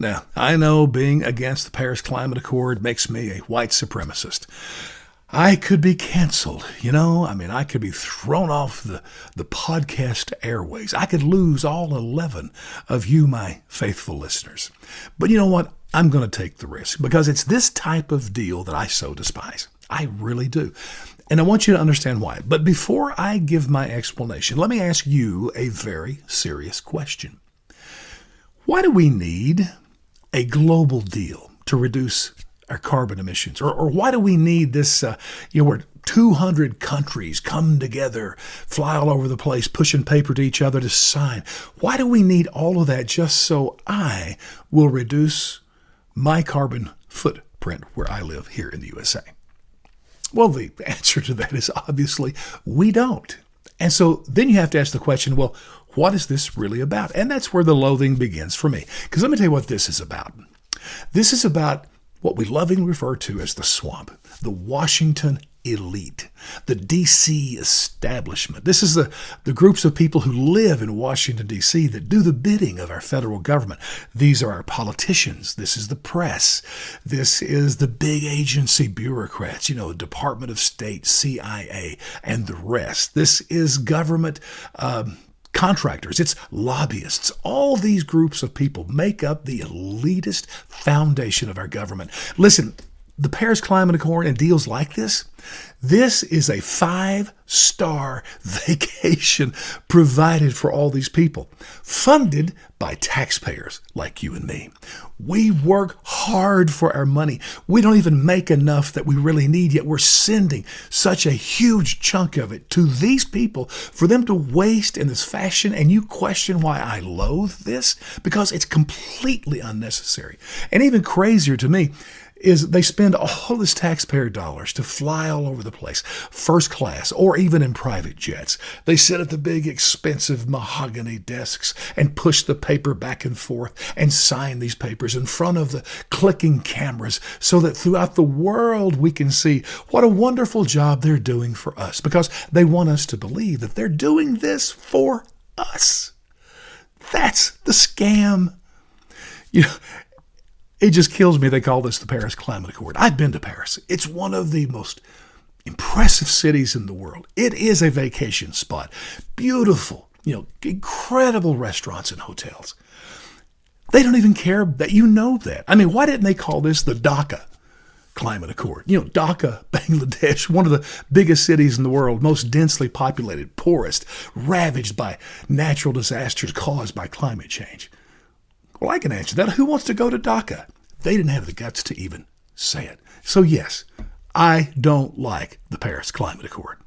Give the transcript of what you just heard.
Now, I know being against the Paris Climate Accord makes me a white supremacist. I could be canceled, I could be thrown off the podcast airways. I could lose all 11 of you, my faithful listeners. But you know what? I'm going to take the risk because it's this type of deal that I so despise. I really do. And I want you to understand why. But before I give my explanation, let me ask you a very serious question. Why do we need a global deal to reduce our carbon emissions? Or why do we need this, where 200 countries come together, fly all over the place, pushing paper to each other to sign? Why do we need all of that just so I will reduce my carbon footprint where I live here in the USA? Well, the answer to that is obviously we don't. And so then you have to ask the question, well, what is this really about? And that's where the loathing begins for me. Because let me tell you what this is about. This is about what we lovingly refer to as the swamp, the Washington elite, the D.C. establishment. This is the groups of people who live in Washington, D.C. that do the bidding of our federal government. These are our politicians. This is the press. This is the big agency bureaucrats, Department of State, CIA, and the rest. This is government contractors. It's lobbyists. All these groups of people make up the elitist foundation of our government. Listen, the Paris Climate Accord and deals like this is a 5-star vacation provided for all these people, funded by taxpayers like you and me. We work hard for our money. We don't even make enough that we really need, yet we're sending such a huge chunk of it to these people for them to waste in this fashion. And you question why I loathe this? Because it's completely unnecessary. And even crazier to me is they spend all this taxpayer dollars to fly all over the place, first class or even in private jets. They sit at the big expensive mahogany desks and push the paper back and forth and sign these papers in front of the clicking cameras so that throughout the world we can see what a wonderful job they're doing for us, because they want us to believe that they're doing this for us. That's the scam. It just kills me they call this the Paris Climate Accord. I've been to Paris. It's one of the most impressive cities in the world. It is a vacation spot. Beautiful, incredible restaurants and hotels. They don't even care that you know that. Why didn't they call this the Dhaka Climate Accord? Dhaka, Bangladesh, one of the biggest cities in the world, most densely populated, poorest, ravaged by natural disasters caused by climate change. Well, I can answer that. Who wants to go to Dhaka? They didn't have the guts to even say it. So yes, I don't like the Paris Climate Accord.